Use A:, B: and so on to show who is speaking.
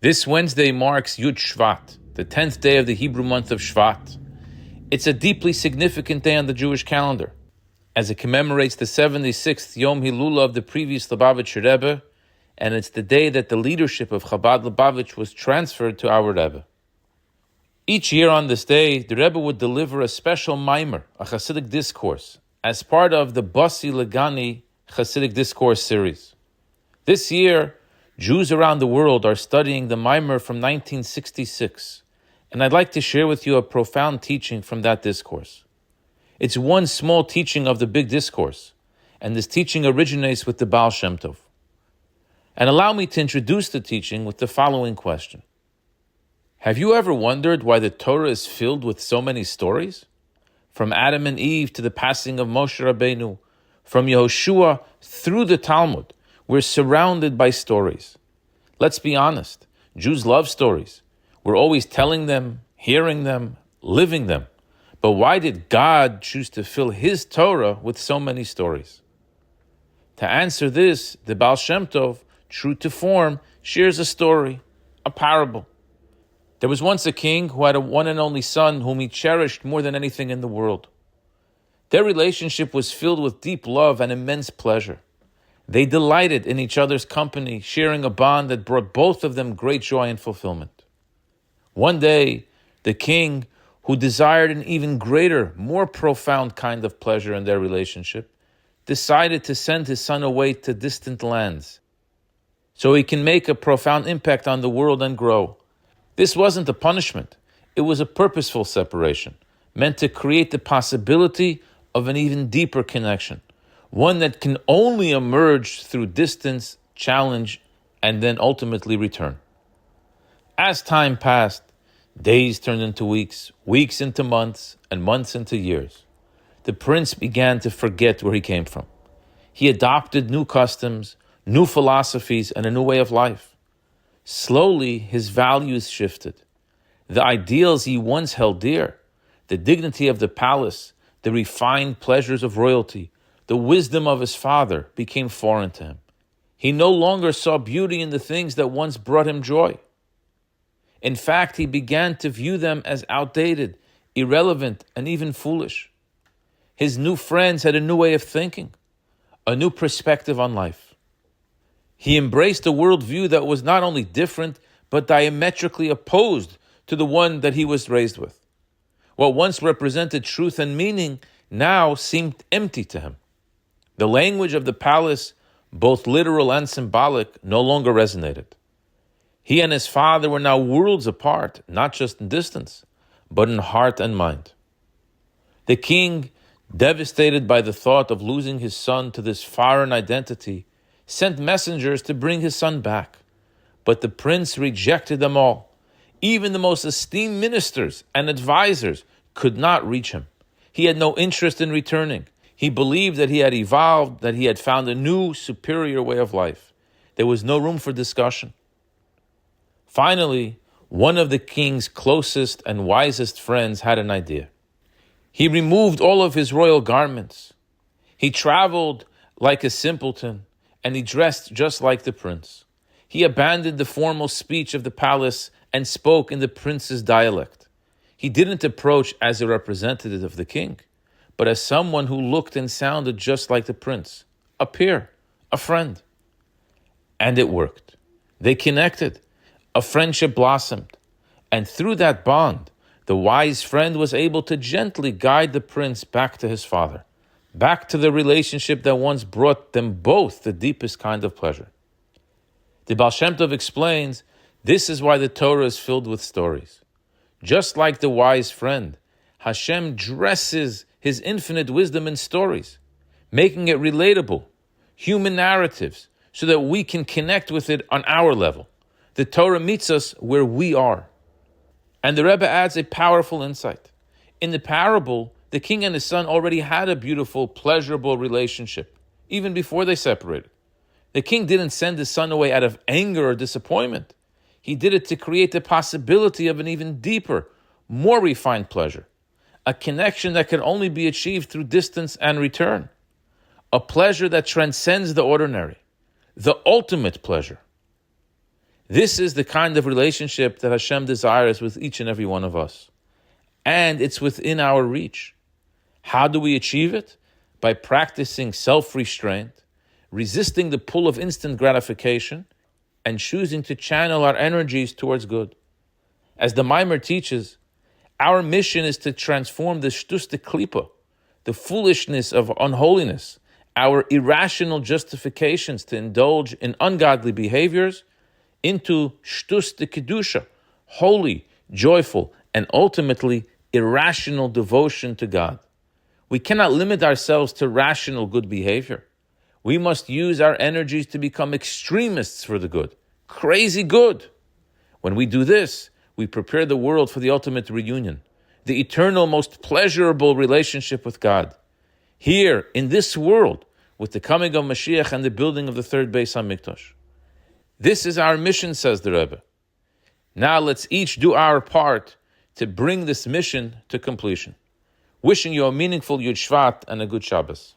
A: This Wednesday marks Yud Shvat, the 10th day of the Hebrew month of Shvat. It's a deeply significant day on the Jewish calendar, as it commemorates the 76th Yom Hilula of the previous Lubavitcher Rebbe, and it's the day that the leadership of Chabad Lubavitch was transferred to our Rebbe. Each year on this day, the Rebbe would deliver a special maimer, a Hasidic discourse, as part of the Basi L'gani Hasidic discourse series. This year, Jews around the world are studying the maimer from 1966, and I'd like to share with you a profound teaching from that discourse. It's one small teaching of the big discourse, and this teaching originates with the Baal Shemtov. And allow me to introduce the teaching with the following question. Have you ever wondered why the Torah is filled with so many stories? From Adam and Eve to the passing of Moshe Rabbeinu, from Yehoshua through the Talmud, we're surrounded by stories. Let's be honest, Jews love stories. We're always telling them, hearing them, living them. But why did God choose to fill His Torah with so many stories? To answer this, the Baal Shemtov, true to form, shares a story, a parable. There was once a king who had a one and only son whom he cherished more than anything in the world. Their relationship was filled with deep love and immense pleasure. They delighted in each other's company, sharing a bond that brought both of them great joy and fulfillment. One day, the king, who desired an even greater, more profound kind of pleasure in their relationship, decided to send his son away to distant lands so he can make a profound impact on the world and grow. This wasn't a punishment. It was a purposeful separation, meant to create the possibility of an even deeper connection, one that can only emerge through distance, challenge, and then ultimately return. As time passed, days turned into weeks, weeks into months, and months into years. The prince began to forget where he came from. He adopted new customs, new philosophies, and a new way of life. Slowly, his values shifted. The ideals he once held dear, the dignity of the palace, the refined pleasures of royalty, the wisdom of his father became foreign to him. He no longer saw beauty in the things that once brought him joy. In fact, he began to view them as outdated, irrelevant, and even foolish. His new friends had a new way of thinking, a new perspective on life. He embraced a worldview that was not only different, but diametrically opposed to the one that he was raised with. What once represented truth and meaning now seemed empty to him. The language of the palace, both literal and symbolic, no longer resonated. He and his father were now worlds apart, not just in distance, but in heart and mind. The king, devastated by the thought of losing his son to this foreign identity, sent messengers to bring his son back. But the prince rejected them all. Even the most esteemed ministers and advisors could not reach him. He had no interest in returning. He believed that he had evolved, that he had found a new, superior way of life. There was no room for discussion. Finally, one of the king's closest and wisest friends had an idea. He removed all of his royal garments. He traveled like a simpleton, and he dressed just like the prince. He abandoned the formal speech of the palace and spoke in the prince's dialect. He didn't approach as a representative of the king, but as someone who looked and sounded just like the prince, a peer, a friend. And it worked. They connected. A friendship blossomed. And through that bond, the wise friend was able to gently guide the prince back to his father, back to the relationship that once brought them both the deepest kind of pleasure. The Baal Shemtov explains, this is why the Torah is filled with stories. Just like the wise friend, Hashem dresses His infinite wisdom in stories, making it relatable, human narratives, so that we can connect with it on our level. The Torah meets us where we are. And the Rebbe adds a powerful insight. In the parable, the king and his son already had a beautiful, pleasurable relationship, even before they separated. The king didn't send his son away out of anger or disappointment. He did it to create the possibility of an even deeper, more refined pleasure, a connection that can only be achieved through distance and return, a pleasure that transcends the ordinary, the ultimate pleasure. This is the kind of relationship that Hashem desires with each and every one of us. And it's within our reach. How do we achieve it? By practicing self-restraint, resisting the pull of instant gratification, and choosing to channel our energies towards good. As the Maimer teaches, our mission is to transform the shtus de klipa, the foolishness of unholiness, our irrational justifications to indulge in ungodly behaviors, into shtus de kedusha, holy, joyful, and ultimately irrational devotion to God. We cannot limit ourselves to rational good behavior. We must use our energies to become extremists for the good, crazy good. When we do this, we prepare the world for the ultimate reunion, the eternal, most pleasurable relationship with God. Here, in this world, with the coming of Mashiach and the building of the third Beis HaMikdash. This is our mission, says the Rebbe. Now let's each do our part to bring this mission to completion. Wishing you a meaningful Yud Shvat and a good Shabbos.